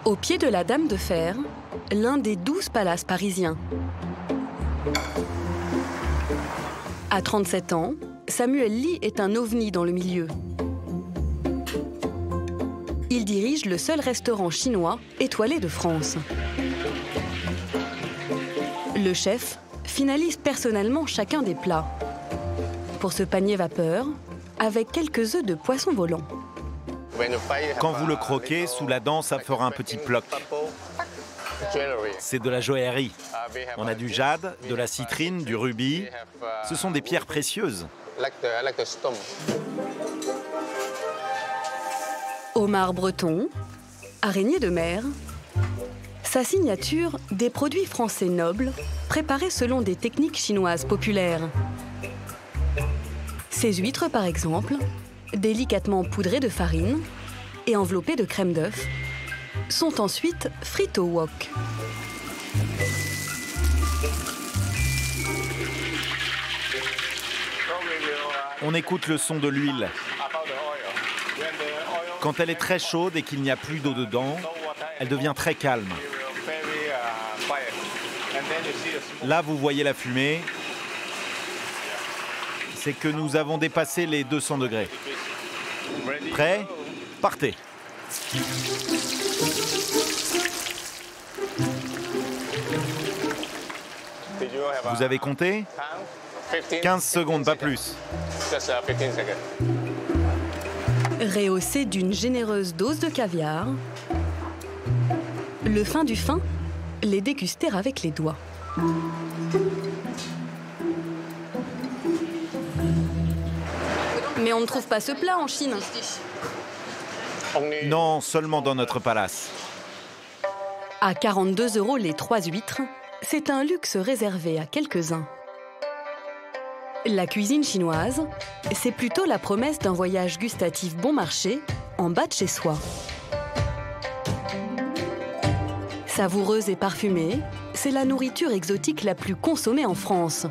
Au pied de la Dame de Fer, l'un des 12 palaces parisiens. À 37 ans, Samuel Lee est un ovni dans le milieu. Il dirige le seul restaurant chinois étoilé de France. Le chef finalise personnellement chacun des plats. Pour ce panier vapeur, avec quelques œufs de poisson volant. Quand vous le croquez, sous la dent, ça fera un petit ploc. C'est de la joaillerie. On a du jade, de la citrine, du rubis. Ce sont des pierres précieuses. Homard breton, araignée de mer. Sa signature, des produits français nobles, préparés selon des techniques chinoises populaires. Ces huîtres, par exemple, délicatement poudrées de farine et enveloppées de crème d'œuf, sont ensuite frites au wok. On écoute le son de l'huile. Quand elle est très chaude et qu'il n'y a plus d'eau dedans, elle devient très calme. Là, vous voyez la fumée. C'est que nous avons dépassé les 200 degrés. Prêt? Partez. Vous avez compté? 15 secondes, pas plus. Rehaussé d'une généreuse dose de caviar, le fin du fin, les déguster avec les doigts. Mais on ne trouve pas ce plat en Chine. Non, seulement dans notre palace. À 42 € les 3 huîtres, c'est un luxe réservé à quelques-uns. La cuisine chinoise, c'est plutôt la promesse d'un voyage gustatif bon marché, en bas de chez soi. Savoureuse et parfumée, c'est la nourriture exotique la plus consommée en France.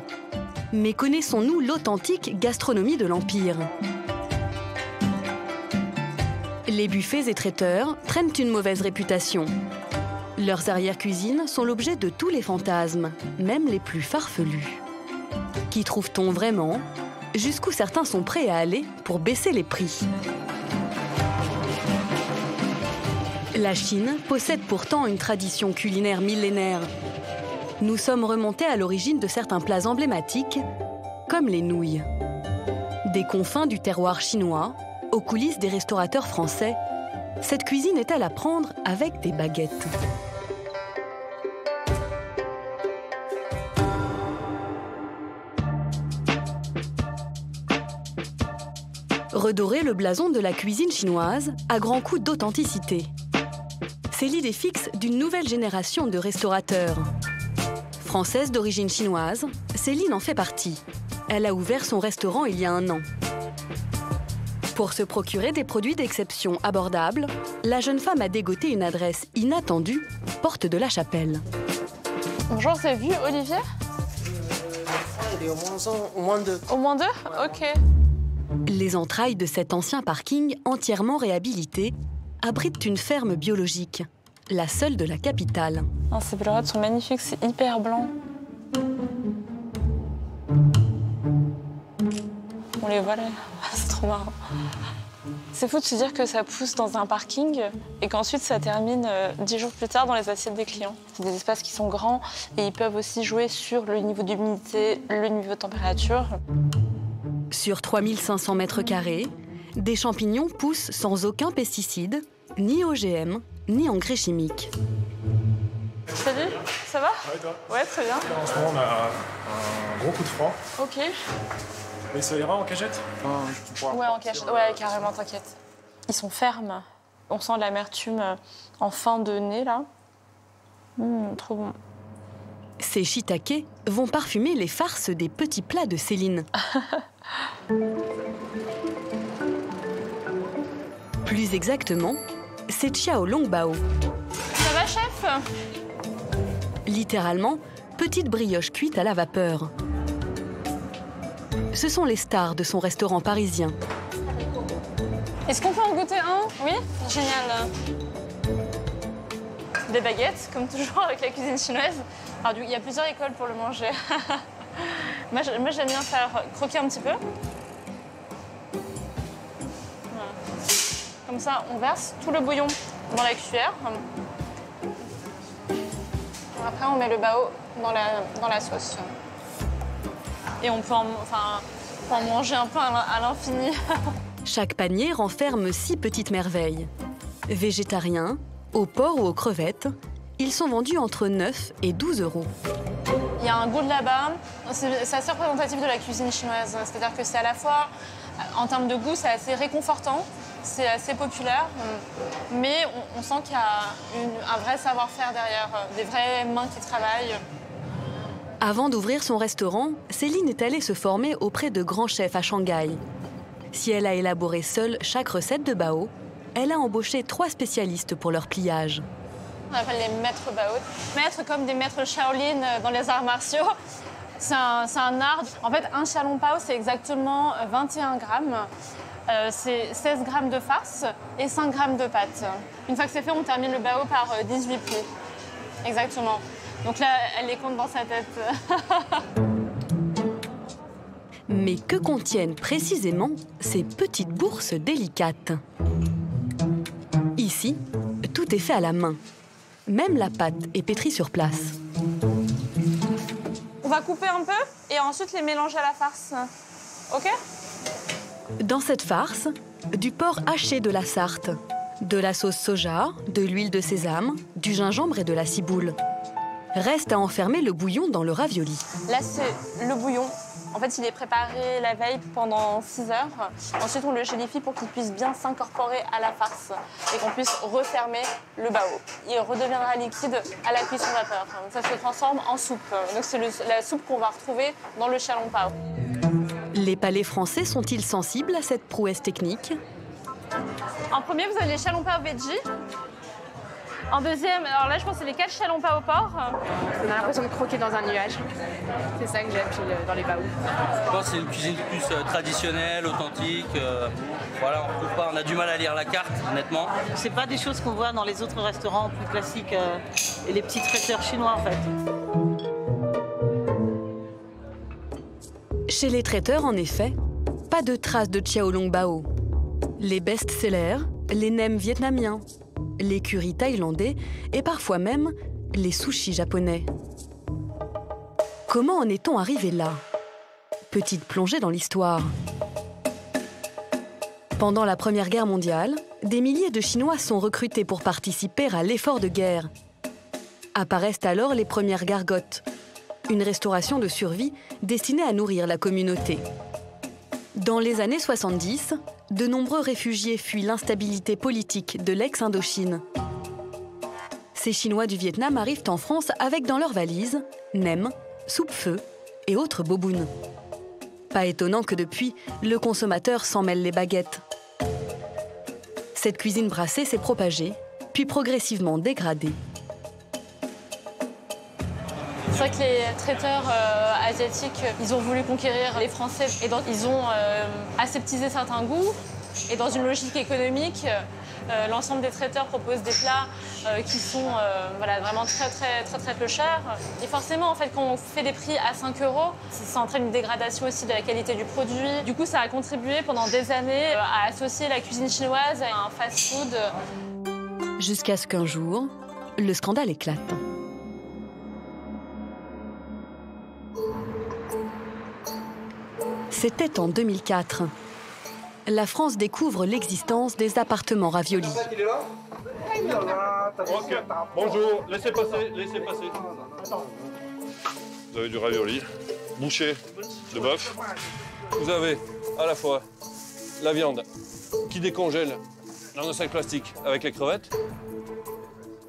Mais connaissons-nous l'authentique gastronomie de l'Empire? Les buffets et traiteurs prennent une mauvaise réputation. Leurs arrière-cuisines sont l'objet de tous les fantasmes, même les plus farfelus. Qu'y trouve-t-on vraiment? Jusqu'où certains sont prêts à aller pour baisser les prix? La Chine possède pourtant une tradition culinaire millénaire. Nous sommes remontés à l'origine de certains plats emblématiques, comme les nouilles. Des confins du terroir chinois, aux coulisses des restaurateurs français, cette cuisine est-elle à prendre avec des baguettes? Redorer le blason de la cuisine chinoise à grands coups d'authenticité. C'est l'idée fixe d'une nouvelle génération de restaurateurs. Française d'origine chinoise, Céline en fait partie. Elle a ouvert son restaurant il y a 1 an. Pour se procurer des produits d'exception abordables, la jeune femme a dégoté une adresse inattendue, porte de la Chapelle. Bonjour, c'est vu, Olivier? Il est au moins 2. Au moins 2? Ok. Les entrailles de cet ancien parking entièrement réhabilité abritent une ferme biologique, la seule de la capitale. Oh, ces bureaux sont magnifiques, c'est hyper blanc. On les voit là, c'est trop marrant. C'est fou de se dire que ça pousse dans un parking et qu'ensuite ça termine 10 jours plus tard dans les assiettes des clients. C'est des espaces qui sont grands et ils peuvent aussi jouer sur le niveau d'humidité, le niveau de température. Sur 3500 mètres carrés, des champignons poussent sans aucun pesticide, ni OGM, ni engrais chimiques. Salut, ça va? Ouais, toi? Ouais, très bien. En ce moment, on a un gros coup de froid. Ok. Mais ça ira en cagette? Ouais, en cachette. Ouais, carrément, t'inquiète. Ils sont fermes. On sent l'amertume en fin de nez, là. Trop bon. Ces shiitakes vont parfumer les farces des petits plats de Céline. Plus exactement, c'est Xiao Long Bao. Ça va, chef? Littéralement, petite brioche cuite à la vapeur. Ce sont les stars de son restaurant parisien. Est-ce qu'on peut en goûter un? Oui? Génial. des baguettes, comme toujours avec la cuisine chinoise. Alors, il y a plusieurs écoles pour le manger. Moi, j'aime bien faire croquer un petit peu. Voilà. Comme ça, on verse tout le bouillon dans la cuillère. Après, on met le bao dans la sauce. Et on peut en manger un peu à l'infini. Chaque panier renferme 6 petites merveilles. Végétariens, au porc ou aux crevettes, ils sont vendus entre 9 et 12 €. Il y a un goût de là-bas, c'est assez représentatif de la cuisine chinoise. C'est-à-dire que c'est à la fois, en termes de goût, c'est assez réconfortant, c'est assez populaire, mais on sent qu'il y a un vrai savoir-faire derrière, des vraies mains qui travaillent. Avant d'ouvrir son restaurant, Céline est allée se former auprès de grands chefs à Shanghai. Si elle a élaboré seule chaque recette de bao, elle a embauché 3 spécialistes pour leur pliage. On appelle les maîtres bao. Maîtres comme des maîtres Shaolin dans les arts martiaux. C'est un art. En fait, un xiaolong bao, c'est exactement 21 grammes. C'est 16 grammes de farce et 5 grammes de pâte. Une fois que c'est fait, on termine le bao par 18 plis. Exactement. Donc là, elle les compte dans sa tête. Mais que contiennent précisément ces petites bourses délicates? Ici, tout est fait à la main. Même la pâte est pétrie sur place. On va couper un peu et ensuite les mélanger à la farce. OK? Dans cette farce, du porc haché de la Sarthe, de la sauce soja, de l'huile de sésame, du gingembre et de la ciboule. Reste à enfermer le bouillon dans le ravioli. Là, c'est le bouillon. En fait, il est préparé la veille pendant 6 heures. Ensuite, on le gélifie pour qu'il puisse bien s'incorporer à la farce et qu'on puisse refermer le bao. Il redeviendra liquide à la cuisson vapeur. Ça se transforme en soupe. Donc, c'est la soupe qu'on va retrouver dans le xiaolong bao. Les palais français sont-ils sensibles à cette prouesse technique? En premier, vous avez les xiaolong bao veggie. En deuxième, alors là, je pense que c'est les 4 xiaolong bao au porc. On a l'impression de croquer dans un nuage. C'est ça que j'aime dans les baos. Je pense que c'est une cuisine plus traditionnelle, authentique. Voilà, on a du mal à lire la carte, honnêtement. C'est pas des choses qu'on voit dans les autres restaurants plus classiques et les petits traiteurs chinois, en fait. Chez les traiteurs, en effet, pas de traces de xiaolong bao. Les best-sellers, les nems vietnamiens, les currys thaïlandais et parfois même les sushis japonais. Comment en est-on arrivé là? Petite plongée dans l'histoire. Pendant la Première Guerre mondiale, des milliers de Chinois sont recrutés pour participer à l'effort de guerre. Apparaissent alors les premières gargotes, une restauration de survie destinée à nourrir la communauté. Dans les années 70, de nombreux réfugiés fuient l'instabilité politique de l'ex-Indochine. Ces Chinois du Vietnam arrivent en France avec dans leurs valises nems, soupe-feu et autres bobounes. Pas étonnant que depuis, le consommateur s'en mêle les baguettes. Cette cuisine brassée s'est propagée, puis progressivement dégradée. C'est vrai que les traiteurs asiatiques, ils ont voulu conquérir les Français et donc ils ont aseptisé certains goûts. Et dans une logique économique, l'ensemble des traiteurs proposent des plats qui sont vraiment très peu chers. Et forcément, en fait, quand on fait des prix à 5 €, ça entraîne une dégradation aussi de la qualité du produit. Du coup, ça a contribué pendant des années à associer la cuisine chinoise à un fast-food. Jusqu'à ce qu'un jour, le scandale éclate. C'était en 2004. La France découvre l'existence des appartements raviolis. Ok, bonjour, laissez passer, laissez passer. Vous avez du ravioli, bouché de bœuf. Vous avez à la fois la viande qui décongèle dans un sac plastique avec les crevettes.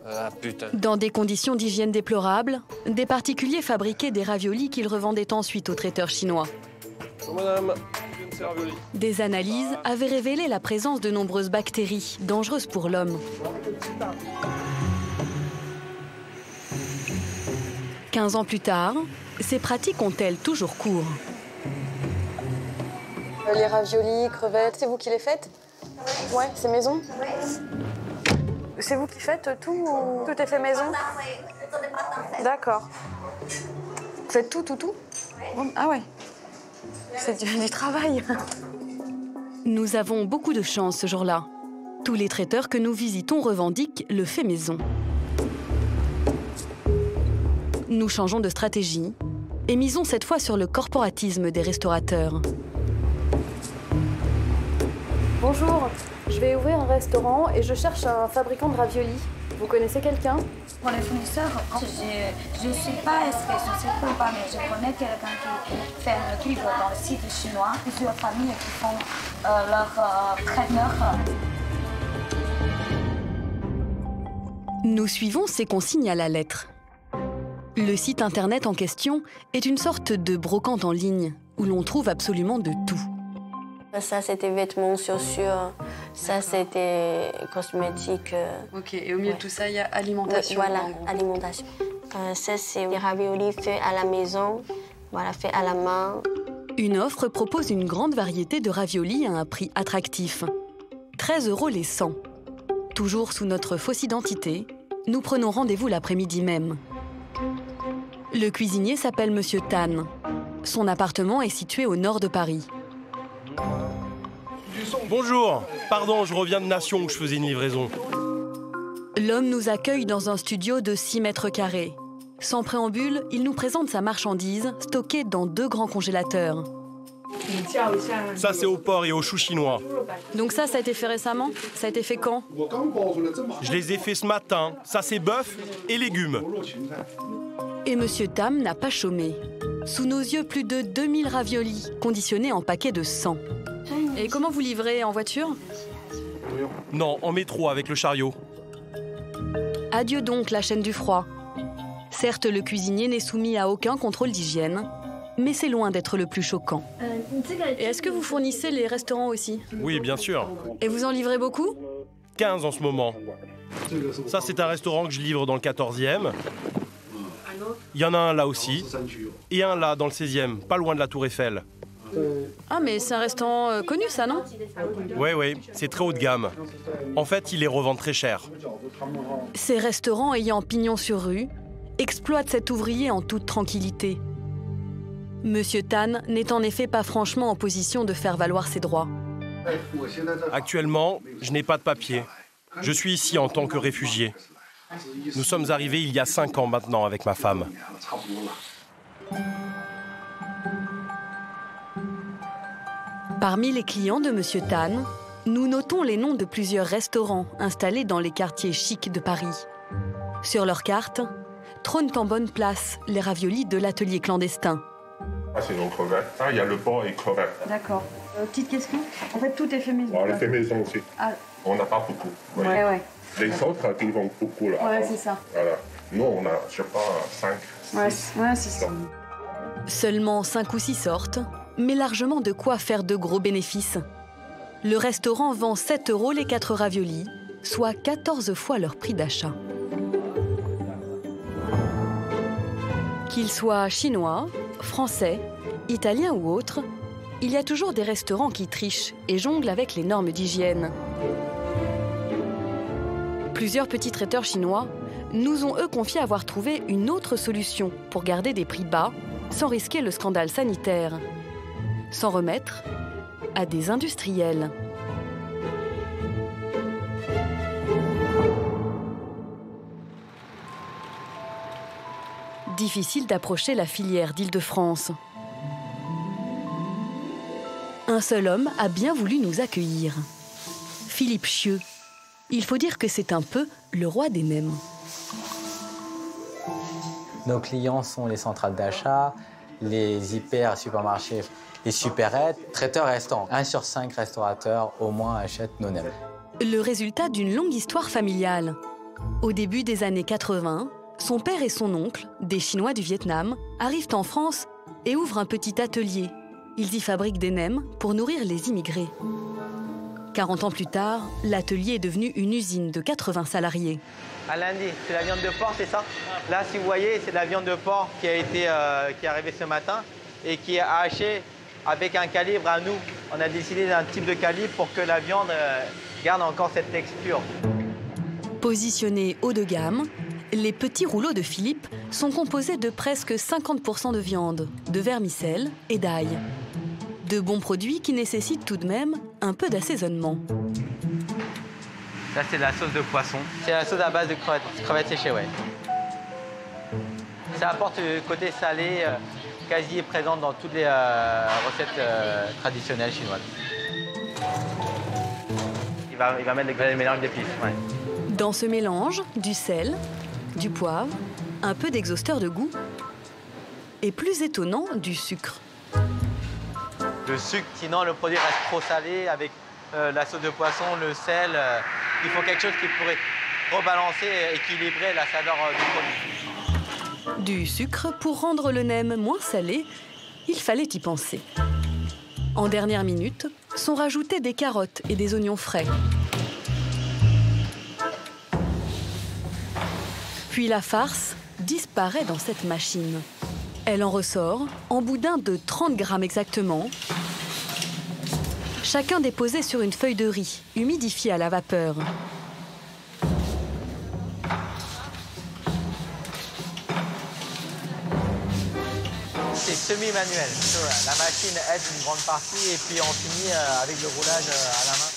Ah putain. Dans des conditions d'hygiène déplorables, des particuliers fabriquaient des raviolis qu'ils revendaient ensuite aux traiteurs chinois. Oh, madame. Des analyses avaient révélé la présence de nombreuses bactéries dangereuses pour l'homme. 15 ans plus tard, ces pratiques ont-elles toujours cours? Les raviolis, crevettes, c'est vous qui les faites? Ouais, c'est maison? C'est vous qui faites tout ou tout est fait maison? D'accord. Vous faites tout? Ah ouais. C'est du travail. Nous avons beaucoup de chance ce jour-là. Tous les traiteurs que nous visitons revendiquent le fait maison. Nous changeons de stratégie et misons cette fois sur le corporatisme des restaurateurs. Bonjour, je vais ouvrir un restaurant et je cherche un fabricant de raviolis. Vous connaissez quelqu'un? Pour les fournisseurs, je ne sais pas est-ce que je sais pas, mais je connais quelqu'un qui fait un équipe dans le site chinois, plusieurs familles qui font leur traiteur. Nous suivons ces consignes à la lettre. Le site internet en question est une sorte de brocante en ligne où l'on trouve absolument de tout. Ça, c'était vêtements, chaussures. Ça, c'était cosmétiques. Ok, et au milieu de tout ça, il y a alimentation. Voilà, alimentation. Ça, c'est des raviolis faits à la maison, voilà, faits à la main. Une offre propose une grande variété de raviolis à un prix attractif. 13 € les 100. Toujours sous notre fausse identité, nous prenons rendez-vous l'après-midi même. Le cuisinier s'appelle Monsieur Tan. Son appartement est situé au nord de Paris. Bonjour, pardon, je reviens de Nation où je faisais une livraison. L'homme nous accueille dans un studio de 6 mètres carrés. Sans préambule, il nous présente sa marchandise stockée dans 2 grands congélateurs. Ça, c'est au porc et aux choux chinois. Donc ça a été fait récemment? Ça a été fait quand? Je les ai fait ce matin. Ça, c'est bœuf et légumes. Et Monsieur Tam n'a pas chômé. Sous nos yeux, plus de 2000 raviolis, conditionnés en paquets de 100. Et comment vous livrez? En voiture? Non, en métro avec le chariot. Adieu donc la chaîne du froid. Certes, le cuisinier n'est soumis à aucun contrôle d'hygiène, mais c'est loin d'être le plus choquant. Et est-ce que vous fournissez les restaurants aussi? Oui, bien sûr. Et vous en livrez beaucoup? 15 en ce moment. Ça, c'est un restaurant que je livre dans le 14e. Il y en a un là aussi. Et un là, dans le 16e, pas loin de la Tour Eiffel. Ah, mais c'est un restaurant connu, ça, non? Oui, c'est très haut de gamme. En fait, ils les revendent très cher. Ces restaurants ayant pignon sur rue exploitent cet ouvrier en toute tranquillité. Monsieur Tan n'est en effet pas franchement en position de faire valoir ses droits. Actuellement, je n'ai pas de papier. Je suis ici en tant que réfugié. Nous sommes arrivés il y a 5 ans maintenant avec ma femme. Parmi les clients de Monsieur Tan, nous notons les noms de plusieurs restaurants installés dans les quartiers chics de Paris. Sur leur carte, trônent en bonne place les raviolis de l'atelier clandestin. Ah, c'est nos crevettes. Ah, il y a le porc et crevettes. D'accord. Petite question, en fait tout est fait maison. On les fait maison aussi. Ah. On n'a pas beaucoup. Ouais. Les autres, ils vendent beaucoup là. Ouais, c'est ça. Voilà. Nous, on a, je sais pas, 5, 6. Ouais, c'est ça. Seulement 5 ou 6 sortes, mais largement de quoi faire de gros bénéfices. Le restaurant vend 7 € les 4 raviolis, soit 14 fois leur prix d'achat. Qu'ils soient chinois, français, italiens ou autres, il y a toujours des restaurants qui trichent et jonglent avec les normes d'hygiène. Plusieurs petits traiteurs chinois nous ont eux confié avoir trouvé une autre solution pour garder des prix bas sans risquer le scandale sanitaire. S'en remettre à des industriels. Difficile d'approcher la filière d'Île-de-France. Un seul homme a bien voulu nous accueillir. Philippe Chieux. Il faut dire que c'est un peu le roi des nems. Nos clients sont les centrales d'achat, les hyper supermarchés, les supérettes, traiteurs restants. 1 sur 5 restaurateurs au moins achètent nos nems. Le résultat d'une longue histoire familiale. Au début des années 80, son père et son oncle, des Chinois du Vietnam, arrivent en France et ouvrent un petit atelier. Ils y fabriquent des nems pour nourrir les immigrés. 40 ans plus tard, l'atelier est devenu une usine de 80 salariés. À lundi, c'est la viande de porc, c'est ça? Là, si vous voyez, c'est la viande de porc qui est arrivée ce matin et qui est hachée avec un calibre à nous. On a décidé d'un type de calibre pour que la viande garde encore cette texture. Positionnés haut de gamme, les petits rouleaux de Philippe sont composés de presque 50% de viande, de vermicelle et d'ail. De bons produits qui nécessitent tout de même un peu d'assaisonnement. Là, c'est de la sauce de poisson. C'est la sauce à base de crevettes séchées, ouais. Ça apporte le côté salé quasi présent dans toutes les recettes traditionnelles chinoises. Il va mettre le mélange d'épices, ouais. Dans ce mélange, du sel, du poivre, un peu d'exhausteur de goût et, plus étonnant, du sucre. Le sucre, sinon le produit reste trop salé avec la sauce de poisson, le sel. Il faut quelque chose qui pourrait rebalancer et équilibrer la saveur du produit. Du sucre, pour rendre le nem moins salé, il fallait y penser. En dernière minute, sont rajoutés des carottes et des oignons frais. Puis la farce disparaît dans cette machine. Elle en ressort en boudins de 30 grammes exactement, chacun déposé sur une feuille de riz, humidifiée à la vapeur. C'est semi-manuel. La machine aide une grande partie et puis on finit avec le roulage à la main.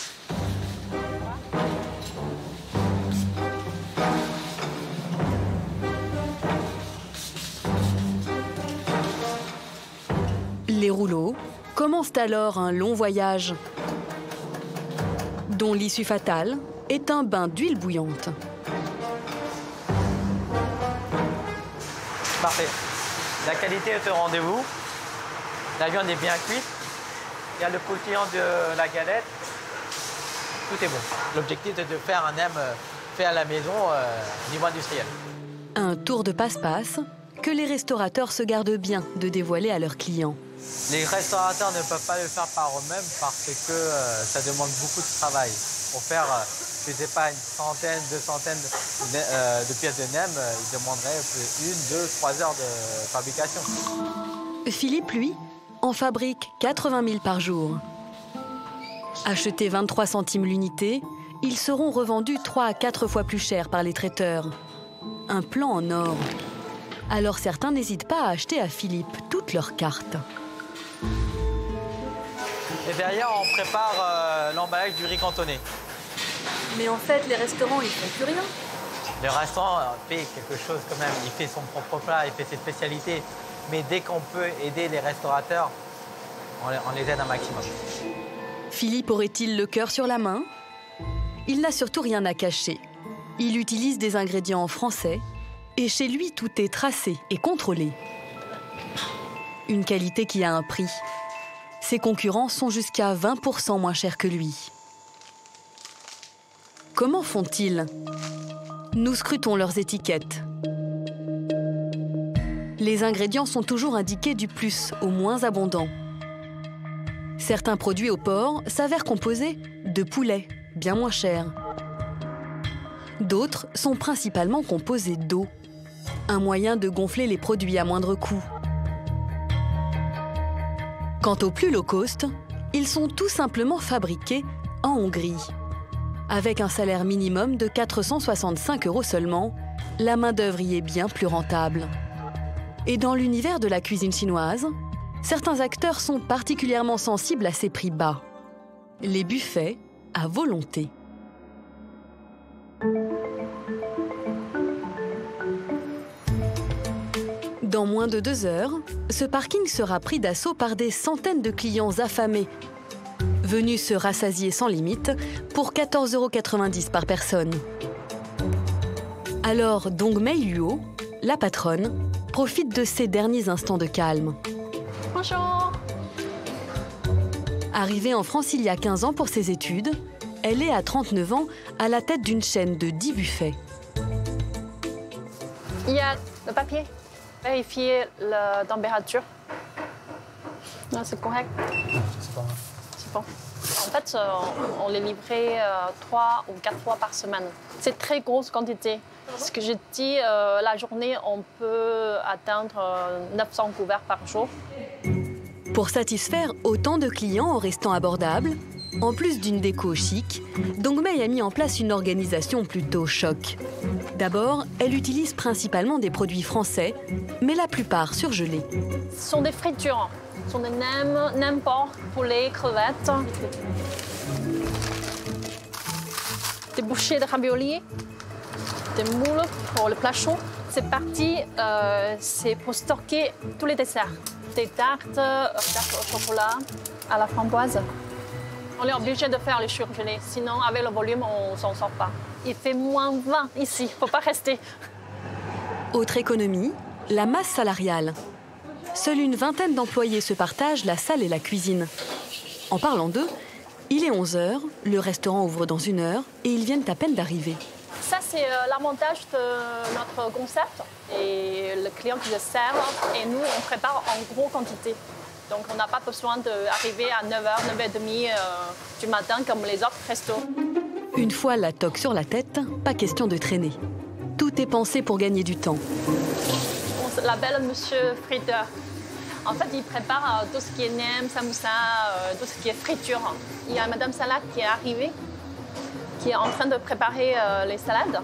Les rouleaux commencent alors un long voyage, dont l'issue fatale est un bain d'huile bouillante. Parfait. La qualité est au rendez-vous. La viande est bien cuite. Il y a le croustillant de la galette. Tout est bon. L'objectif est de faire un nem fait à la maison au niveau industriel. Un tour de passe-passe que les restaurateurs se gardent bien de dévoiler à leurs clients. Les restaurateurs ne peuvent pas le faire par eux-mêmes parce que ça demande beaucoup de travail. Pour faire, je ne sais pas, une centaine, 200 de pièces de nem, ils demanderaient 1, 2, 3 heures de fabrication. Philippe, lui, en fabrique 80 000 par jour. Achetés 23 centimes l'unité, ils seront revendus 3 à 4 fois plus cher par les traiteurs. Un plan en or. Alors certains n'hésitent pas à acheter à Philippe toutes leurs cartes. Et derrière, on prépare l'emballage du riz cantonné. Mais en fait, les restaurants, ils font plus rien. Le restaurant fait quelque chose quand même. Il fait son propre plat, il fait ses spécialités. Mais dès qu'on peut aider les restaurateurs, on les aide un maximum. Philippe aurait-il le cœur sur la main? Il n'a surtout rien à cacher. Il utilise des ingrédients français et chez lui, tout est tracé et contrôlé. Une qualité qui a un prix. Ses concurrents sont jusqu'à 20% moins chers que lui. Comment font-ils? Nous scrutons leurs étiquettes. Les ingrédients sont toujours indiqués du plus au moins abondant. Certains produits au porc s'avèrent composés de poulet, bien moins cher. D'autres sont principalement composés d'eau, un moyen de gonfler les produits à moindre coût. Quant aux plus low cost, ils sont tout simplement fabriqués en Hongrie. Avec un salaire minimum de 465 € seulement, la main-d'œuvre y est bien plus rentable. Et dans l'univers de la cuisine chinoise, certains acteurs sont particulièrement sensibles à ces prix bas. Les buffets à volonté. Dans moins de 2 heures, ce parking sera pris d'assaut par des centaines de clients affamés, venus se rassasier sans limite pour 14,90 € par personne. Alors Dongmei Luo, la patronne, profite de ces derniers instants de calme. Bonjour. Arrivée en France il y a 15 ans pour ses études, elle est à 39 ans à la tête d'une chaîne de 10 buffets. Il y a le papier. Vérifier la température. Là, c'est correct. C'est pas mal. C'est bon. En fait, on les livrait 3 ou 4 fois par semaine. C'est très grosse quantité. Ce que je dis, la journée, on peut atteindre 900 couverts par jour. Pour satisfaire autant de clients en restant abordables, En plus d'une déco chic, Dongmei a mis en place une organisation plutôt choc. D'abord, elle utilise principalement des produits français, mais la plupart surgelés. Ce sont des fritures. Ce sont des nems porc, poulet, crevettes. Des bouchées de raviolis, des moules pour le plat chaud. C'est parti, c'est pour stocker tous les desserts. Des tartes au chocolat, à la framboise. On est obligé de faire les surgelés, sinon avec le volume, on ne s'en sort pas. Il fait moins 20 ici, il ne faut pas rester. Autre économie, la masse salariale. Seule une vingtaine d'employés se partagent la salle et la cuisine. En parlant d'eux, il est 11 h, le restaurant ouvre dans 1 heure et ils viennent à peine d'arriver. Ça, c'est l'avantage de notre concept. Et le client qui le sert, et nous, on prépare en gros quantité. Donc, on n'a pas besoin d'arriver à 9 h, 9 h 30 du matin comme les autres restos. Une fois la toque sur la tête, pas question de traîner. Tout est pensé pour gagner du temps. On l'appelle Monsieur Friteur. En fait, il prépare tout ce qui est nem, samoussa, tout ce qui est friture. Il y a Madame Salade qui est arrivée, qui est en train de préparer les salades.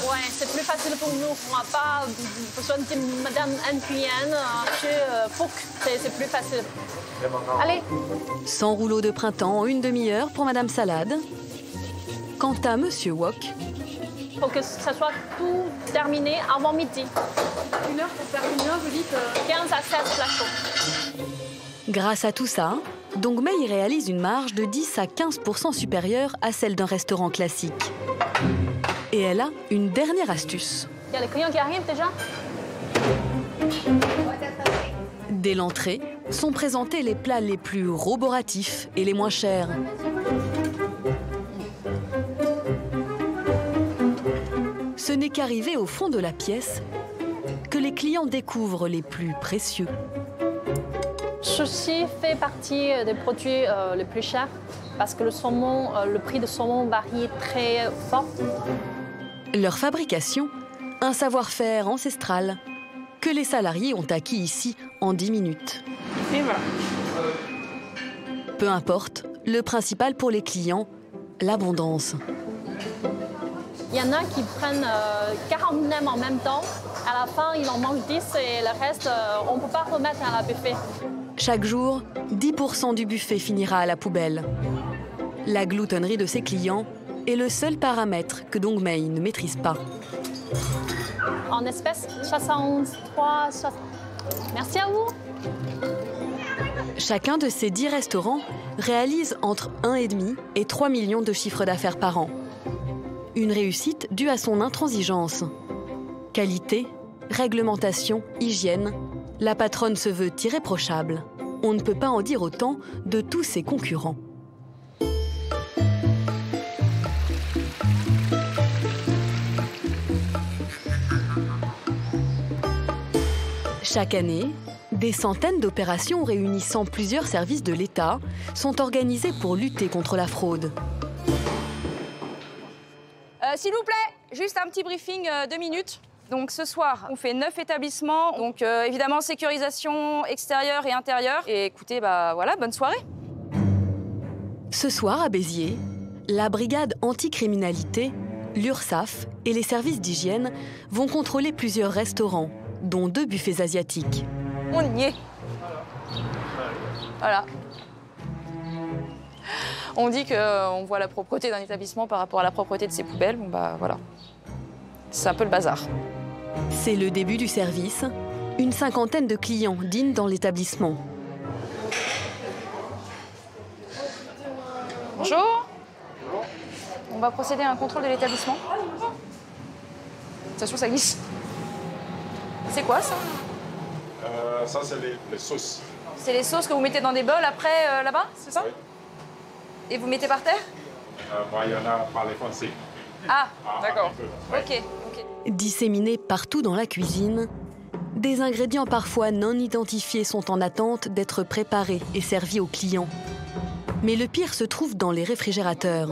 Ouais, c'est plus facile pour nous. On n'a pas besoin de dire Madame Nguyen, Monsieur Fouk. C'est plus facile. Allez. 100 rouleaux de printemps, une demi-heure pour Madame Salade. Quant à Monsieur Wok, il faut que ça soit tout terminé avant midi. 1 heure pour faire combien, vous dites 15 à 16 plats chauds. Grâce à tout ça, Dongmei réalise une marge de 10 à 15% supérieure à celle d'un restaurant classique. Et elle a une dernière astuce. Il y a les clients qui arrivent déjà. Dès l'entrée, sont présentés les plats les plus roboratifs et les moins chers. Ce n'est qu'arrivé au fond de la pièce que les clients découvrent les plus précieux. Ceci fait partie des produits les plus chers parce que le prix de saumon varie très fort. Leur fabrication, un savoir-faire ancestral que les salariés ont acquis ici en 10 minutes. Et voilà. Peu importe, le principal pour les clients, l'abondance. Il y en a qui prennent 40 nems en même temps. À la fin, il en manque 10 et le reste, on ne peut pas remettre à la buffet. Chaque jour, 10% du buffet finira à la poubelle. La gloutonnerie de ses clients est le seul paramètre que Dongmei ne maîtrise pas. En espèces, 63, 60. Merci à vous. Chacun de ces 10 restaurants réalise entre 1,5 et 3 millions de chiffres d'affaires par an. Une réussite due à son intransigeance. Qualité, réglementation, hygiène, la patronne se veut irréprochable. On ne peut pas en dire autant de tous ses concurrents. Chaque année, des centaines d'opérations réunissant plusieurs services de l'État sont organisées pour lutter contre la fraude. S'il vous plaît, juste un petit briefing 2 minutes. Donc ce soir, on fait 9 établissements. Donc évidemment, sécurisation extérieure et intérieure. Et écoutez, voilà, bonne soirée. Ce soir, à Béziers, la brigade anticriminalité, l'URSSAF et les services d'hygiène vont contrôler plusieurs restaurants, dont 2 buffets asiatiques. On y est. Voilà. On dit qu'on voit la propreté d'un établissement par rapport à la propreté de ses poubelles. Bon, voilà. C'est un peu le bazar. C'est le début du service. Une cinquantaine de clients dînent dans l'établissement. Bonjour. On va procéder à un contrôle de l'établissement. Attention, ça glisse. C'est quoi, ça? Ça, c'est les sauces. C'est les sauces que vous mettez dans des bols après, là-bas, c'est ça? Oui. Et vous mettez par terre? Il y en a par les foncés. Ah, d'accord. Ok. Disséminés partout dans la cuisine, des ingrédients parfois non identifiés sont en attente d'être préparés et servis aux clients. Mais le pire se trouve dans les réfrigérateurs.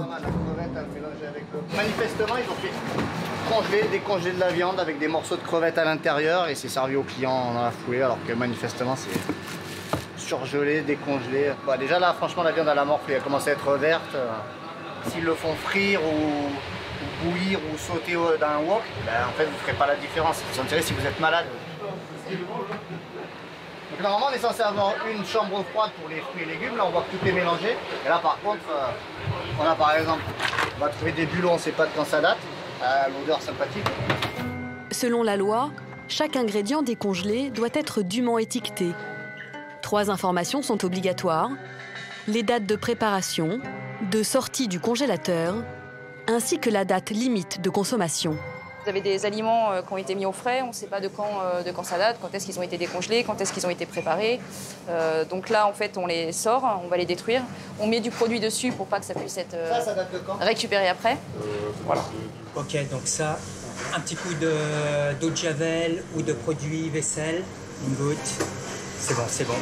Manifestement, ils ont fait décongeler de la viande avec des morceaux de crevettes à l'intérieur et c'est servi aux clients dans la foulée, alors que manifestement, c'est surgelée, décongelée. Bah, déjà là, franchement, la viande à la morflée, elle commence à être verte. S'ils le font frire ou bouillir ou sauter dans un wok, ben, en fait, vous ne ferez pas la différence. Vous sentirez si vous êtes malade. Donc normalement, on est censé avoir une chambre froide pour les fruits et légumes. Là, on voit que tout est mélangé. Et là, par contre, on a par exemple, on va trouver des bulles, on ne sait pas de quand ça date. L'odeur sympathique. Selon la loi, chaque ingrédient décongelé doit être dûment étiqueté. 3 informations sont obligatoires: les dates de préparation, de sortie du congélateur, ainsi que la date limite de consommation. Vous avez des aliments qui ont été mis au frais, on ne sait pas de quand ça date, quand est-ce qu'ils ont été décongelés, quand est-ce qu'ils ont été préparés. Donc là, en fait, on les sort, on va les détruire. On met du produit dessus pour pas que ça puisse être ça date de quand récupéré après. Voilà. Ok, donc ça, un petit coup d'eau de javel ou de produit vaisselle, une goutte. C'est bon, c'est bon.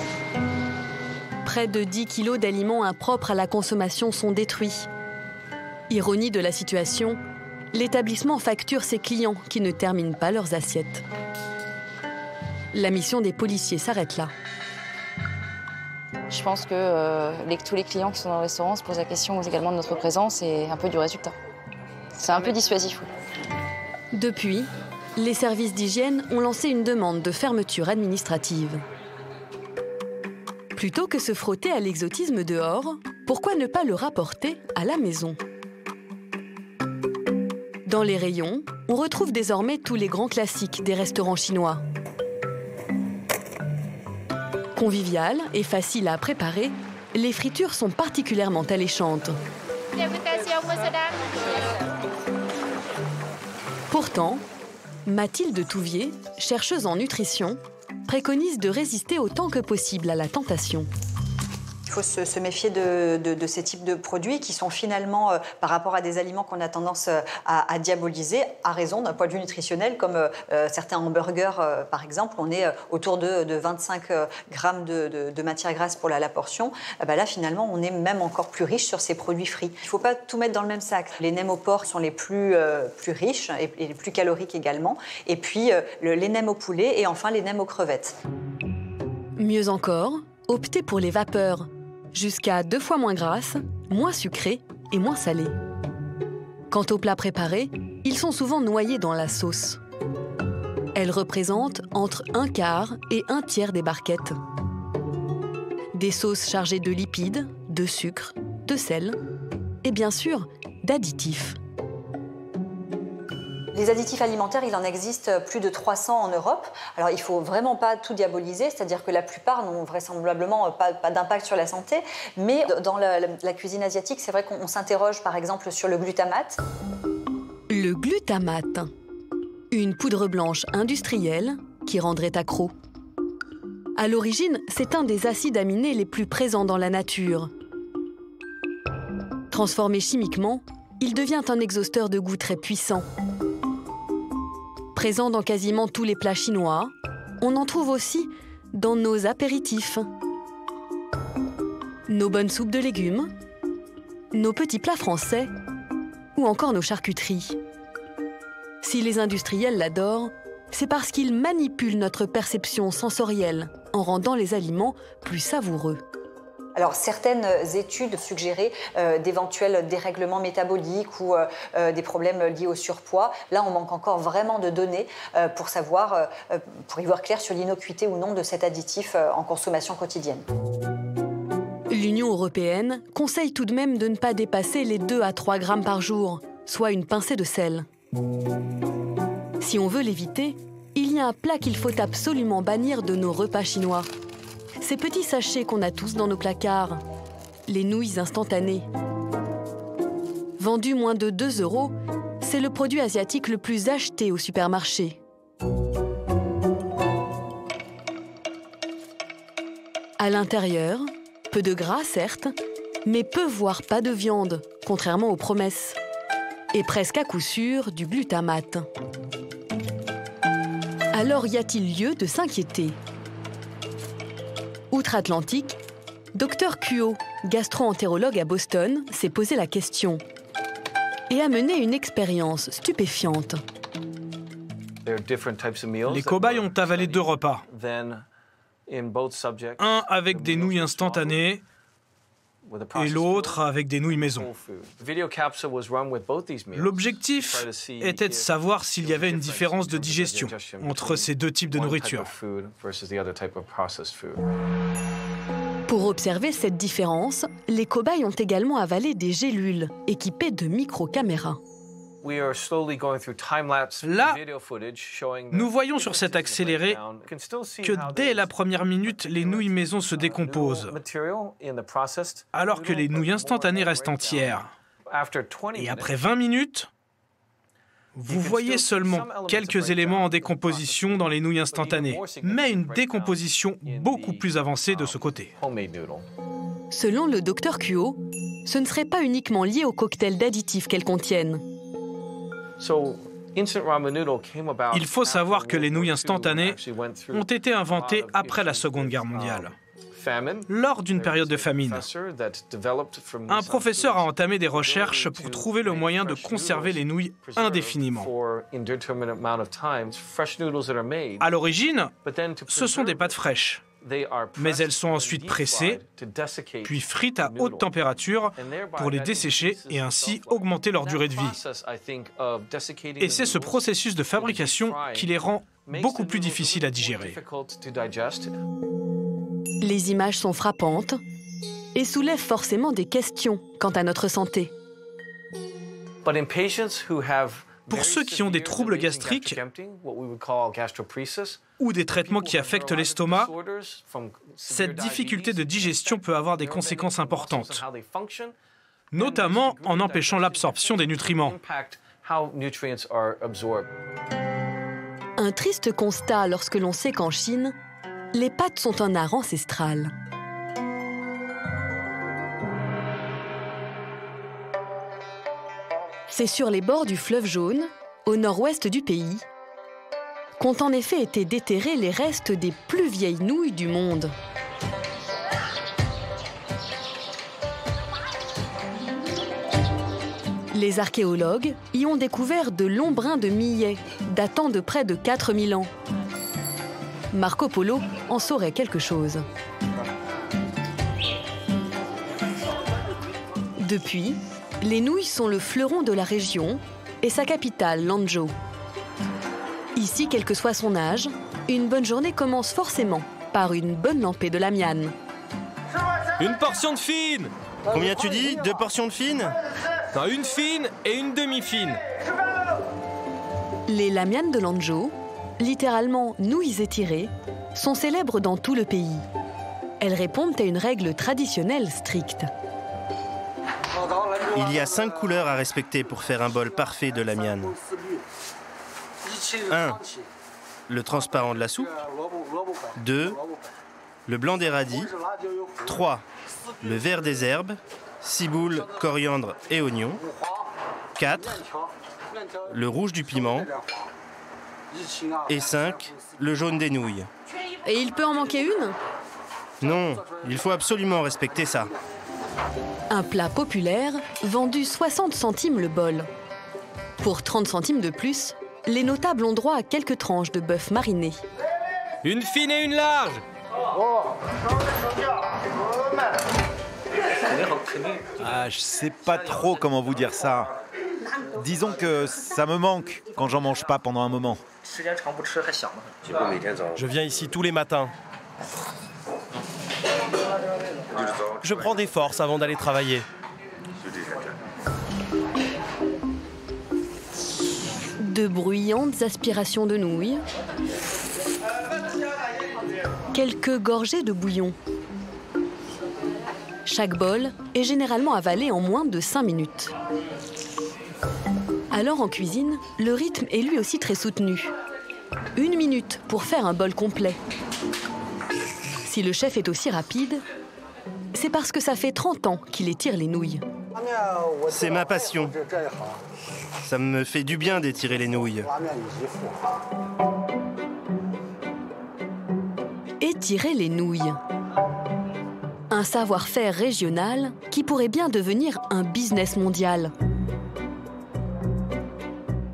Près de 10 kilos d'aliments impropres à la consommation sont détruits. Ironie de la situation, l'établissement facture ses clients qui ne terminent pas leurs assiettes. La mission des policiers s'arrête là. Je pense que tous les clients qui sont dans le restaurant se posent la question également de notre présence et un peu du résultat. C'est un peu dissuasif. Depuis, les services d'hygiène ont lancé une demande de fermeture administrative. Plutôt que se frotter à l'exotisme dehors, pourquoi ne pas le rapporter à la maison ? Dans les rayons, on retrouve désormais tous les grands classiques des restaurants chinois. Conviviales et faciles à préparer, les fritures sont particulièrement alléchantes. Pourtant, Mathilde Touvier, chercheuse en nutrition, préconise de résister autant que possible à la tentation. Il faut se méfier de ces types de produits qui sont finalement, par rapport à des aliments qu'on a tendance à diaboliser, à raison d'un point de vue nutritionnel, comme certains hamburgers, par exemple, on est autour de 25 grammes de matière grasse pour la portion. Là, finalement, on est même encore plus riche sur ces produits frits. Il ne faut pas tout mettre dans le même sac. Les nems au porc sont les plus riches et les plus caloriques également. Et puis, les nems au poulet et enfin les nems aux crevettes. Mieux encore, optez pour les vapeurs. Jusqu'à 2 fois moins grasses, moins sucrées et moins salées. Quant aux plats préparés, ils sont souvent noyés dans la sauce. Elle représente entre 1/4 et 1/3 des barquettes. Des sauces chargées de lipides, de sucre, de sel et bien sûr d'additifs. Les additifs alimentaires, il en existe plus de 300 en Europe. Alors, il ne faut vraiment pas tout diaboliser, c'est-à-dire que la plupart n'ont vraisemblablement pas d'impact sur la santé. Mais dans la cuisine asiatique, c'est vrai qu'on s'interroge par exemple sur le glutamate. Le glutamate, une poudre blanche industrielle qui rendrait accro. À l'origine, c'est un des acides aminés les plus présents dans la nature. Transformé chimiquement, il devient un exhausteur de goût très puissant. Présent dans quasiment tous les plats chinois, on en trouve aussi dans nos apéritifs, nos bonnes soupes de légumes, nos petits plats français ou encore nos charcuteries. Si les industriels l'adorent, c'est parce qu'ils manipulent notre perception sensorielle en rendant les aliments plus savoureux. Alors, certaines études suggéraient d'éventuels dérèglements métaboliques ou des problèmes liés au surpoids. Là, on manque encore vraiment de données pour y voir clair sur l'innocuité ou non de cet additif en consommation quotidienne. L'Union européenne conseille tout de même de ne pas dépasser les 2 à 3 grammes par jour, soit une pincée de sel. Si on veut l'éviter, il y a un plat qu'il faut absolument bannir de nos repas chinois. Ces petits sachets qu'on a tous dans nos placards, les nouilles instantanées. Vendu moins de 2 €, c'est le produit asiatique le plus acheté au supermarché. À l'intérieur, peu de gras certes, mais peu voire pas de viande, contrairement aux promesses. Et presque à coup sûr du glutamate. Alors y a-t-il lieu de s'inquiéter ? Outre-Atlantique, Dr Kuo, gastro-entérologue à Boston, s'est posé la question et a mené une expérience stupéfiante. Les cobayes ont avalé 2 repas. Un avec des nouilles instantanées et l'autre avec des nouilles maison. L'objectif était de savoir s'il y avait une différence de digestion entre ces deux types de nourriture. Pour observer cette différence, les cobayes ont également avalé des gélules équipées de micro-caméras. Là, nous voyons sur cet accéléré que dès la première minute, les nouilles maison se décomposent, alors que les nouilles instantanées restent entières. Et après 20 minutes, vous voyez seulement quelques éléments en décomposition dans les nouilles instantanées, mais une décomposition beaucoup plus avancée de ce côté. Selon le Dr Kuo, ce ne serait pas uniquement lié au cocktail d'additifs qu'elles contiennent. Il faut savoir que les nouilles instantanées ont été inventées après la Seconde Guerre mondiale. Lors d'une période de famine, un professeur a entamé des recherches pour trouver le moyen de conserver les nouilles indéfiniment. À l'origine, ce sont des pâtes fraîches, mais elles sont ensuite pressées, puis frites à haute température pour les dessécher et ainsi augmenter leur durée de vie. Et c'est ce processus de fabrication qui les rend beaucoup plus difficiles à digérer. Les images sont frappantes et soulèvent forcément des questions quant à notre santé. Pour ceux qui ont des troubles gastriques ou des traitements qui affectent l'estomac, cette difficulté de digestion peut avoir des conséquences importantes, notamment en empêchant l'absorption des nutriments. Un triste constat lorsque l'on sait qu'en Chine, les pâtes sont un art ancestral. C'est sur les bords du fleuve Jaune, au nord-ouest du pays, qu'ont en effet été déterrés les restes des plus vieilles nouilles du monde. Les archéologues y ont découvert de longs brins de millet, datant de près de 4000 ans. Marco Polo en saurait quelque chose. Depuis, les nouilles sont le fleuron de la région et sa capitale, Lanzhou. Ici, quel que soit son âge, une bonne journée commence forcément par une bonne lampée de lamian. Une portion de fine! Combien tu dis? 2 portions de fine? Non, une fine et une demi-fine. Les lamian de Lanzhou, littéralement nouilles étirées, sont célèbres dans tout le pays. Elles répondent à une règle traditionnelle stricte. Il y a 5 couleurs à respecter pour faire un bol parfait de lamian. 1. Le transparent de la soupe. 2. Le blanc des radis. 3. Le vert des herbes. Ciboule, coriandre et oignon. 4. Le rouge du piment. Et 5. Le jaune des nouilles. Et il peut en manquer une? Non, il faut absolument respecter ça. Un plat populaire, vendu 60 centimes le bol. Pour 30 centimes de plus, les notables ont droit à quelques tranches de bœuf mariné. Une fine et une large. Ah, je sais pas trop comment vous dire ça. Disons que ça me manque quand j'en mange pas pendant un moment. Je viens ici tous les matins. Je prends des forces avant d'aller travailler. De bruyantes aspirations de nouilles. Quelques gorgées de bouillon. Chaque bol est généralement avalé en moins de 5 minutes. Alors en cuisine, le rythme est lui aussi très soutenu. 1 minute pour faire un bol complet. Si le chef est aussi rapide, c'est parce que ça fait 30 ans qu'il étire les nouilles. C'est ma passion. Ça me fait du bien d'étirer les nouilles. Étirer les nouilles. Un savoir-faire régional qui pourrait bien devenir un business mondial.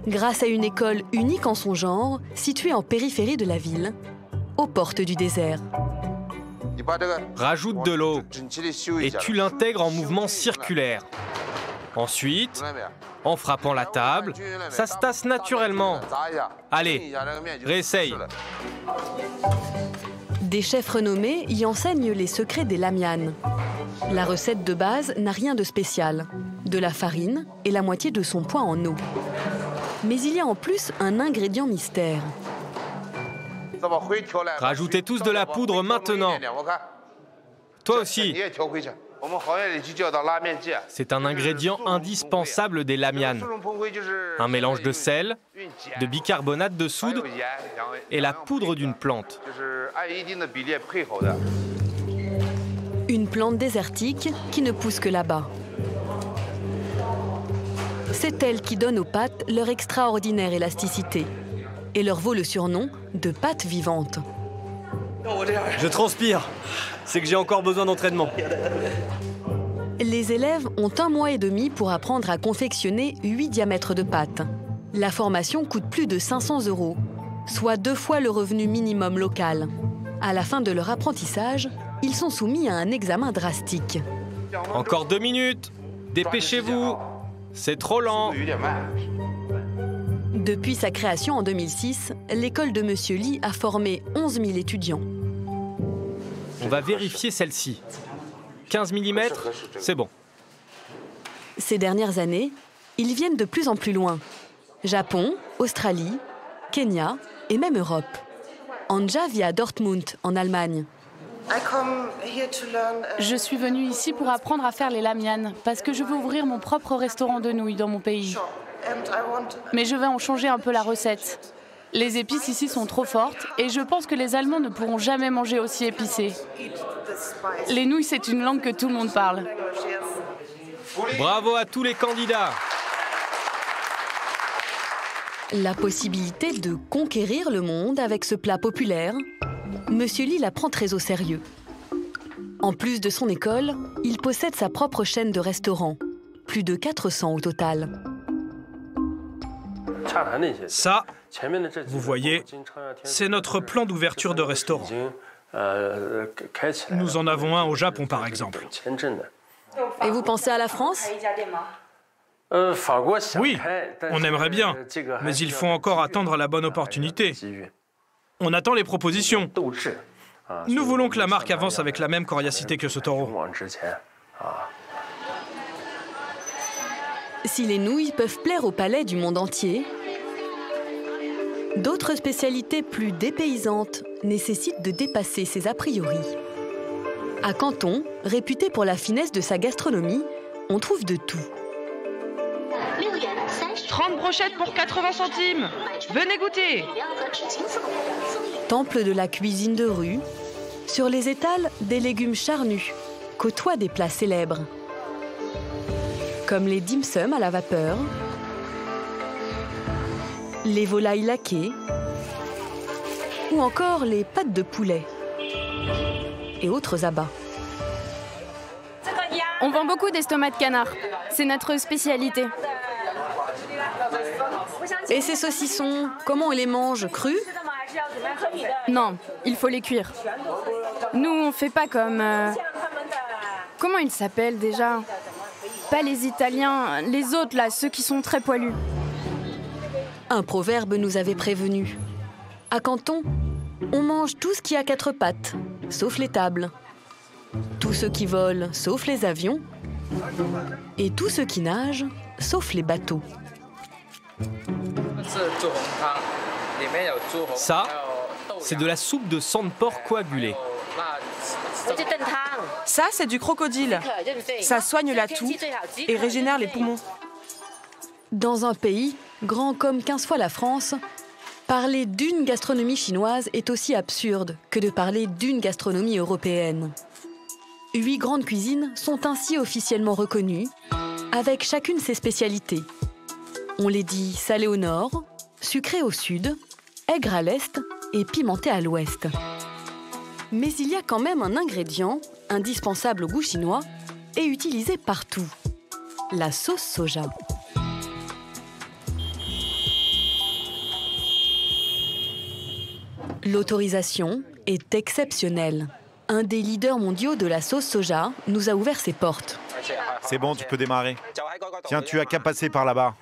Grâce à une école unique en son genre, située en périphérie de la ville, aux portes du désert. Rajoute de l'eau et tu l'intègres en mouvement circulaire. Ensuite, en frappant la table, ça se tasse naturellement. Allez, réessaye. Des chefs renommés y enseignent les secrets des lamianes. La recette de base n'a rien de spécial. De la farine et la moitié de son poids en eau. Mais il y a en plus un ingrédient mystère. Rajoutez tous de la poudre maintenant. Toi aussi. C'est un ingrédient indispensable des lamianes. Un mélange de sel, de bicarbonate de soude et la poudre d'une plante. Une plante désertique qui ne pousse que là-bas. C'est elle qui donne aux pâtes leur extraordinaire élasticité et leur vaut le surnom de pâtes vivantes. Je transpire. C'est que j'ai encore besoin d'entraînement. Les élèves ont 1 mois et demi pour apprendre à confectionner 8 diamètres de pâtes. La formation coûte plus de 500 €, soit 2 fois le revenu minimum local. À la fin de leur apprentissage, ils sont soumis à un examen drastique. Encore 2 minutes. Dépêchez-vous. C'est trop lent. Depuis sa création en 2006, l'école de Monsieur Lee a formé 11 000 étudiants. On va vérifier celle-ci. 15 mm, c'est bon. Ces dernières années, ils viennent de plus en plus loin. Japon, Australie, Kenya et même Europe. Anja vit à Dortmund, en Allemagne. Je suis venue ici pour apprendre à faire les lamianes, parce que je veux ouvrir mon propre restaurant de nouilles dans mon pays. Mais je vais en changer un peu la recette. Les épices ici sont trop fortes et je pense que les Allemands ne pourront jamais manger aussi épicé. Les nouilles, c'est une langue que tout le monde parle. Bravo à tous les candidats. La possibilité de conquérir le monde avec ce plat populaire, Monsieur Lee la prend très au sérieux. En plus de son école, il possède sa propre chaîne de restaurants. Plus de 400 au total. Ça, vous voyez, c'est notre plan d'ouverture de restaurant. Nous en avons un au Japon, par exemple. Et vous pensez à la France ? Oui, on aimerait bien, mais il faut encore attendre la bonne opportunité. On attend les propositions. Nous voulons que la marque avance avec la même coriacité que ce taureau. Si les nouilles peuvent plaire au palais du monde entier, d'autres spécialités plus dépaysantes nécessitent de dépasser ces a priori. À Canton, réputé pour la finesse de sa gastronomie, on trouve de tout. 30 brochettes pour 80 centimes. Venez goûter. Temple de la cuisine de rue, sur les étals, des légumes charnus côtoient des plats célèbres. Comme les dim sum à la vapeur, les volailles laquées ou encore les pâtes de poulet et autres abats. On vend beaucoup d'estomac de canard. C'est notre spécialité. Et ces saucissons, comment on les mange? Crus? Non, il faut les cuire. Nous, on fait pas comme... Comment ils s'appellent déjà? Pas les Italiens, les autres là, ceux qui sont très poilus. Un proverbe nous avait prévenus. À Canton, on mange tout ce qui a 4 pattes, sauf les tables. Tout ce qui vole, sauf les avions. Et tout ce qui nage, sauf les bateaux. Ça, c'est de la soupe de sang de porc coagulée. Ça, c'est du crocodile. Ça soigne la toux et régénère les poumons. Dans un pays grand comme 15 fois la France, parler d'une gastronomie chinoise est aussi absurde que de parler d'une gastronomie européenne. 8 grandes cuisines sont ainsi officiellement reconnues, avec chacune ses spécialités. On les dit salées au nord, sucrées au sud, aigres à l'est et pimentées à l'ouest. Mais il y a quand même un ingrédient, indispensable au goût chinois, et utilisé partout. La sauce soja. L'autorisation est exceptionnelle. un des leaders mondiaux de la sauce soja, nous a ouvert ses portes. C'est bon, tu peux démarrer. Tiens, tu as qu'à passer par là-bas.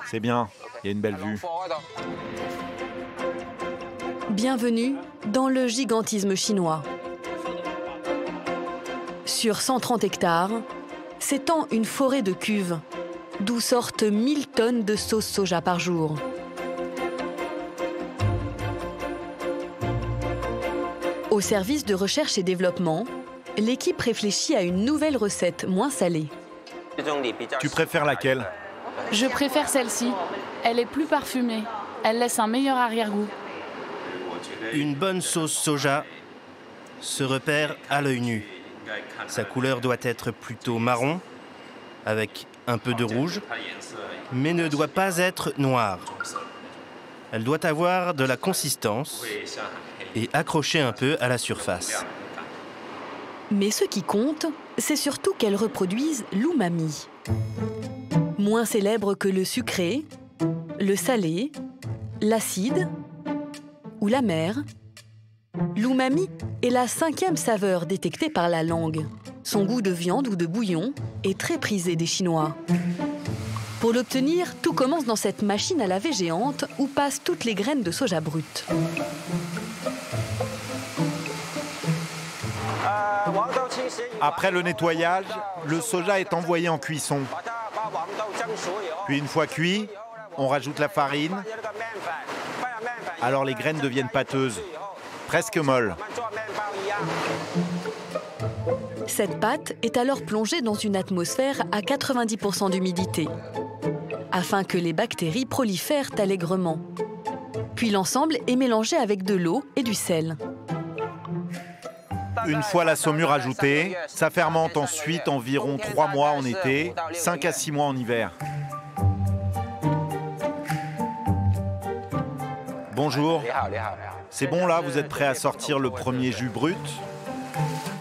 C'est bien, il y a une belle vue. Bienvenue dans le gigantisme chinois. Sur 130 hectares, s'étend une forêt de cuves, d'où sortent 1000 tonnes de sauce soja par jour. Au service de recherche et développement, l'équipe réfléchit à une nouvelle recette moins salée. Tu préfères laquelle? Je préfère celle-ci. Elle est plus parfumée. Elle laisse un meilleur arrière-goût. Une bonne sauce soja se repère à l'œil nu. Sa couleur doit être plutôt marron, avec un peu de rouge, mais ne doit pas être noire. Elle doit avoir de la consistance et accrocher un peu à la surface. Mais ce qui compte, c'est surtout qu'elle reproduise l'umami. Moins célèbre que le sucré, le salé, l'acide ou l'amer, l'umami est la 5e saveur détectée par la langue. Son goût de viande ou de bouillon est très prisé des Chinois. Pour l'obtenir, tout commence dans cette machine à laver géante où passent toutes les graines de soja brutes. Après le nettoyage, le soja est envoyé en cuisson. Puis une fois cuit, on rajoute la farine. Alors les graines deviennent pâteuses, presque molles. Cette pâte est alors plongée dans une atmosphère à 90% d'humidité, afin que les bactéries prolifèrent allègrement. Puis l'ensemble est mélangé avec de l'eau et du sel. Une fois la saumure ajoutée, ça fermente ensuite environ 3 mois en été, 5 à 6 mois en hiver. Bonjour. C'est bon là, vous êtes prêt à sortir le premier jus brut?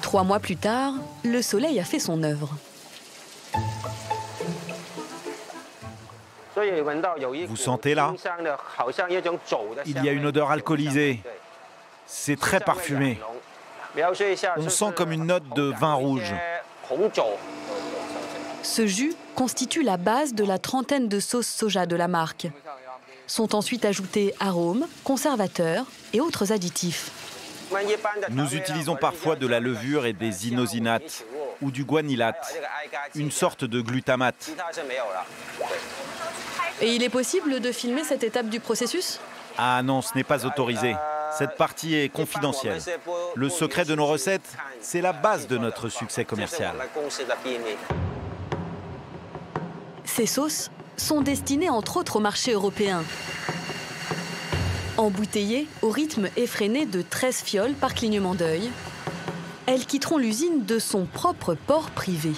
3 mois plus tard, le soleil a fait son œuvre. Vous sentez là? Il y a une odeur alcoolisée. C'est très parfumé. On sent comme une note de vin rouge. Ce jus constitue la base de la trentaine de sauces soja de la marque. Sont ensuite ajoutés arômes, conservateurs et autres additifs. Nous utilisons parfois de la levure et des inosinates ou du guanylate, une sorte de glutamate. Et il est possible de filmer cette étape du processus? Ah non, ce n'est pas autorisé. Cette partie est confidentielle. Le secret de nos recettes, c'est la base de notre succès commercial. Ces sauces sont destinées entre autres au marché européen. Embouteillées au rythme effréné de 13 fioles par clignement d'œil, elles quitteront l'usine de son propre port privé.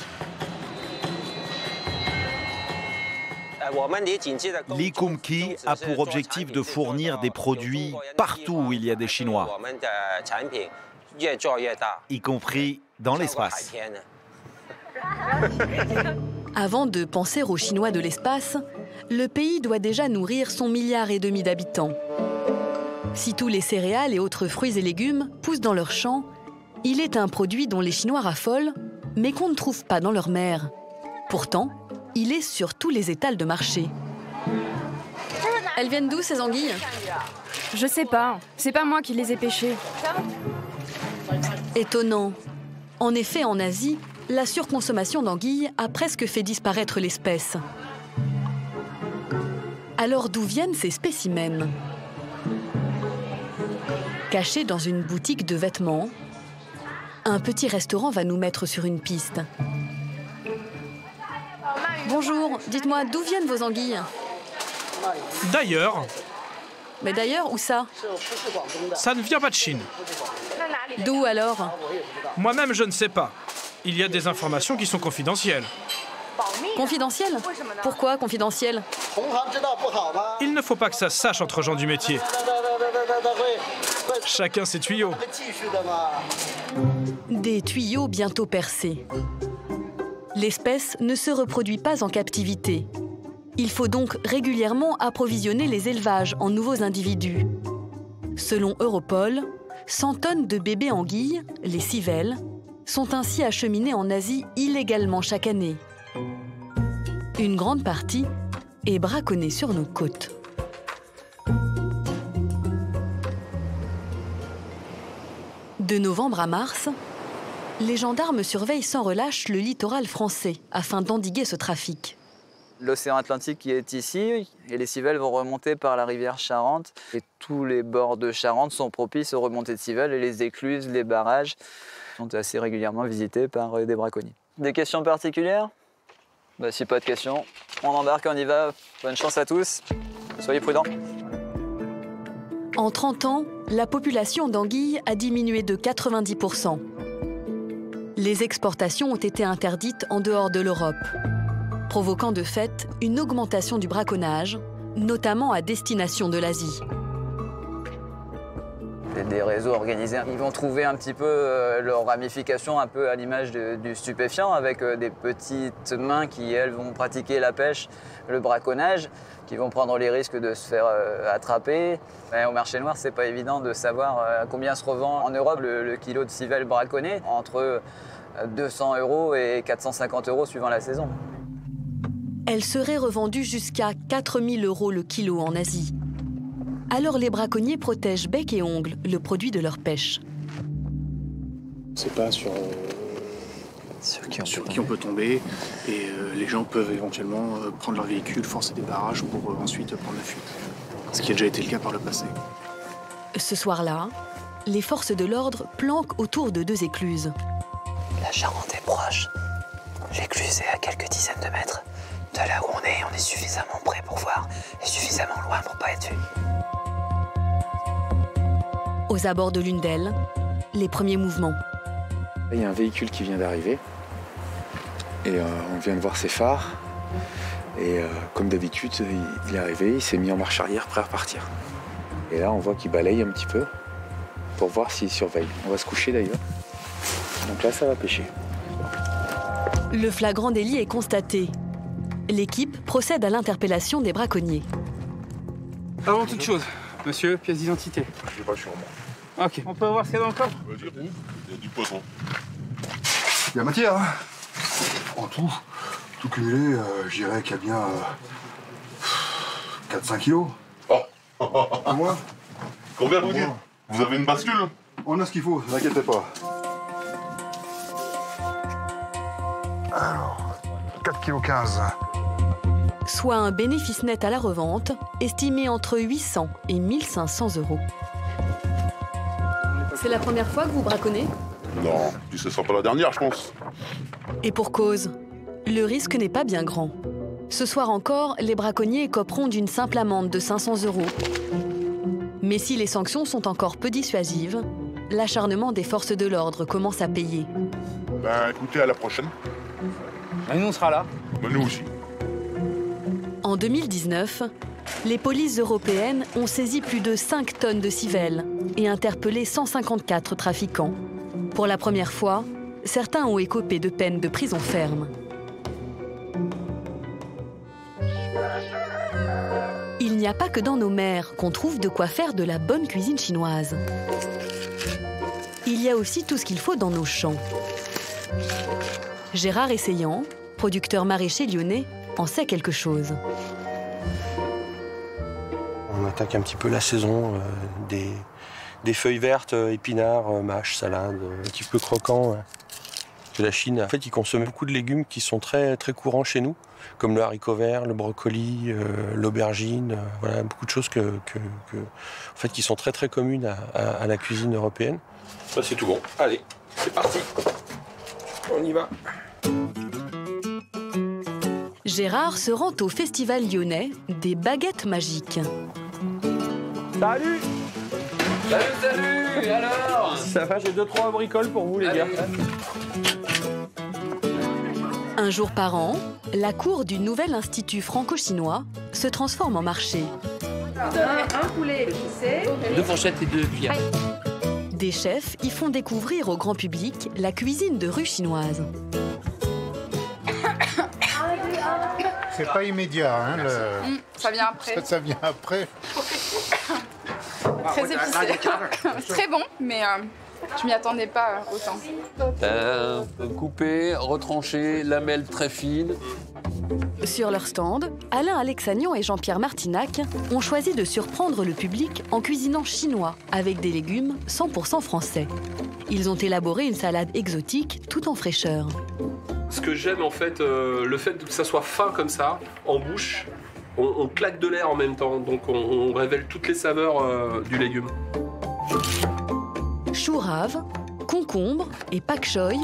Li Kumqi a pour objectif de fournir des produits partout où il y a des Chinois, y compris dans l'espace. Avant de penser aux Chinois de l'espace, le pays doit déjà nourrir son 1,5 milliard d'habitants. Si tous les céréales et autres fruits et légumes poussent dans leurs champs, il est un produit dont les Chinois raffolent, mais qu'on ne trouve pas dans leur mer. Pourtant, il est sur tous les étals de marché. Elles viennent d'où, ces anguilles? Je sais pas. C'est pas moi qui les ai pêchées. Étonnant. En effet, en Asie, la surconsommation d'anguilles a presque fait disparaître l'espèce. Alors d'où viennent ces spécimens? Cachés dans une boutique de vêtements, un petit restaurant va nous mettre sur une piste. Bonjour, dites-moi, d'où viennent vos anguilles? D'ailleurs. Mais d'ailleurs, où ça? Ça ne vient pas de Chine. D'où alors? Moi-même, je ne sais pas. Il y a des informations qui sont confidentielles. Confidentielles? Pourquoi confidentielles? Il ne faut pas que ça se sache entre gens du métier. Chacun ses tuyaux. Des tuyaux bientôt percés. L'espèce ne se reproduit pas en captivité. Il faut donc régulièrement approvisionner les élevages en nouveaux individus. Selon Europol, 100 tonnes de bébés anguilles, les civelles, sont ainsi acheminées en Asie illégalement chaque année. Une grande partie est braconnée sur nos côtes. De novembre à mars, les gendarmes surveillent sans relâche le littoral français afin d'endiguer ce trafic. L'océan Atlantique qui est ici et les civelles vont remonter par la rivière Charente. Et tous les bords de Charente sont propices aux remontées de civelles et les écluses, les barrages sont assez régulièrement visités par des braconniers. Des questions particulières? Si pas de questions, on embarque, on y va. Bonne chance à tous. Soyez prudents. En 30 ans, la population d'anguilles a diminué de 90%. Les exportations ont été interdites en dehors de l'Europe, provoquant de fait une augmentation du braconnage, notamment à destination de l'Asie. Des réseaux organisés, ils vont trouver un petit peu leur ramification un peu à l'image du stupéfiant, avec des petites mains qui, elles, vont pratiquer la pêche, le braconnage, qui vont prendre les risques de se faire attraper. Et au marché noir, c'est pas évident de savoir à combien se revend en Europe le kilo de civelle braconné, entre 200 € et 450 € suivant la saison. Elle serait revendue jusqu'à 4 000 € le kilo en Asie. Alors les braconniers protègent bec et ongles le produit de leur pêche. C'est pas sur qui on peut tomber et les gens peuvent éventuellement prendre leur véhicule, forcer des barrages pour ensuite prendre la fuite. Ce qui a déjà été le cas par le passé. Ce soir-là, les forces de l'ordre planquent autour de 2 écluses. La Charente est proche. L'écluse est à quelques dizaines de mètres. De là où on est suffisamment près pour voir et suffisamment loin pour pas être vu. Aux abords de l'une d'elles, les premiers mouvements. Il y a un véhicule qui vient d'arriver et on vient de voir ses phares. Et comme d'habitude, il est arrivé, il s'est mis en marche arrière, prêt à repartir. Et là, on voit qu'il balaye un petit peu pour voir s'il surveille. On va se coucher d'ailleurs. Donc là, ça va pêcher. Le flagrant délit est constaté. L'équipe procède à l'interpellation des braconniers. Avant toute chose, monsieur, pièce d'identité. Je l'ai pas sur moi. Ok, on peut voir ce qu'il y a dans le coffre? Il y a du poisson. Il y a matière, hein. En tout cumulé, je dirais qu'il y a bien 4-5 kilos. À moi. Combien vous dites? Vous avez une bascule? On a ce qu'il faut, ne vous inquiétez pas. Alors, 4,15 kg. Soit un bénéfice net à la revente estimé entre 800 et 1500 €. C'est la première fois que vous braconnez? Non, puis ce sera pas la dernière, je pense. Et pour cause, le risque n'est pas bien grand. Ce soir encore, les braconniers écoperont d'une simple amende de 500 €. Mais si les sanctions sont encore peu dissuasives, l'acharnement des forces de l'ordre commence à payer. Ben écoutez, à la prochaine. Et nous, on sera là. Ben, nous aussi. En 2019, les polices européennes ont saisi plus de 5 tonnes de civelles et interpellé 154 trafiquants. Pour la première fois, certains ont écopé de peines de prison ferme. Il n'y a pas que dans nos mers qu'on trouve de quoi faire de la bonne cuisine chinoise. Il y a aussi tout ce qu'il faut dans nos champs. Gérard Essayant, producteur maraîcher lyonnais, en sait quelque chose. On attaque un petit peu la saison des feuilles vertes, épinards, mâches, salades, un petit peu croquants. De la Chine, en fait, ils consomment beaucoup de légumes qui sont très, très courants chez nous, comme le haricot vert, le brocoli, l'aubergine, voilà, beaucoup de choses en fait, qui sont très, très communes à la cuisine européenne. Ça, c'est tout bon. Allez, c'est parti. On y va. Gérard se rend au festival lyonnais des baguettes magiques. Salut! Salut, alors? Ça va, j'ai 2-3 bricoles pour vous, les gars. Un jour par an, la cour du nouvel institut franco-chinois se transforme en marché. Un poulet épicé. 2 fourchettes et 2 cuillères. Des chefs y font découvrir au grand public la cuisine de rue chinoise. C'est pas immédiat, hein, Ça vient après. Ça vient après. Très épicé. Très bon, mais je m'y attendais pas autant. Couper, retrancher, lamelles très fines. Sur leur stand, Alain Alexanian et Jean-Pierre Martinac ont choisi de surprendre le public en cuisinant chinois avec des légumes 100% français. Ils ont élaboré une salade exotique tout en fraîcheur. Ce que j'aime en fait, le fait que ça soit fin comme ça, en bouche, on claque de l'air en même temps, donc on révèle toutes les saveurs du légume. Chou rave, concombre et pak choy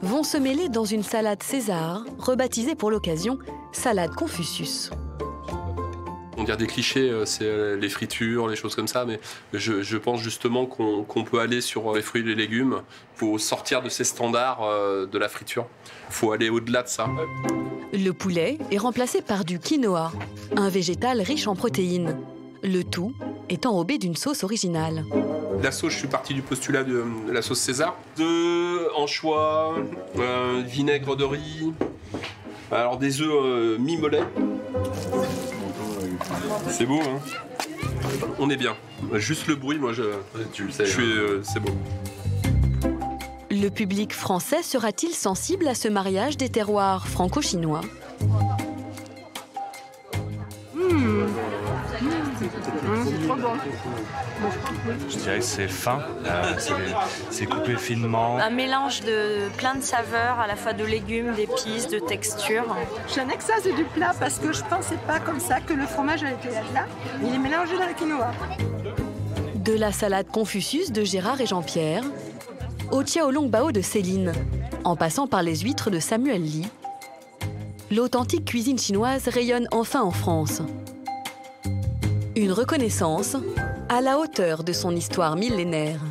vont se mêler dans une salade César, rebaptisée pour l'occasion salade Confucius. On dirait des clichés, c'est les fritures, les choses comme ça, mais je pense justement qu'on peut aller sur les fruits et les légumes pour sortir de ces standards de la friture. Il faut aller au-delà de ça. Le poulet est remplacé par du quinoa, un végétal riche en protéines. Le tout est enrobé d'une sauce originale. La sauce, je suis parti du postulat de la sauce César. 2 anchois, vinaigre de riz, alors des œufs mi-mollets. C'est beau, hein? On est bien. Juste le bruit, moi, tu le sais, c'est beau. Le public français sera-t-il sensible à ce mariage des terroirs franco-chinois? C'est trop bon. Je dirais que c'est fin, c'est coupé finement. Un mélange de plein de saveurs, à la fois de légumes, d'épices, de textures. Je n'ai que ça, c'est du plat parce que je pensais pas comme ça que le fromage était là. Il est mélangé dans le quinoa. De la salade Confucius de Gérard et Jean-Pierre, au Xiaolong Bao de Céline, en passant par les huîtres de Samuel Lee, l'authentique cuisine chinoise rayonne enfin en France. Une reconnaissance à la hauteur de son histoire millénaire.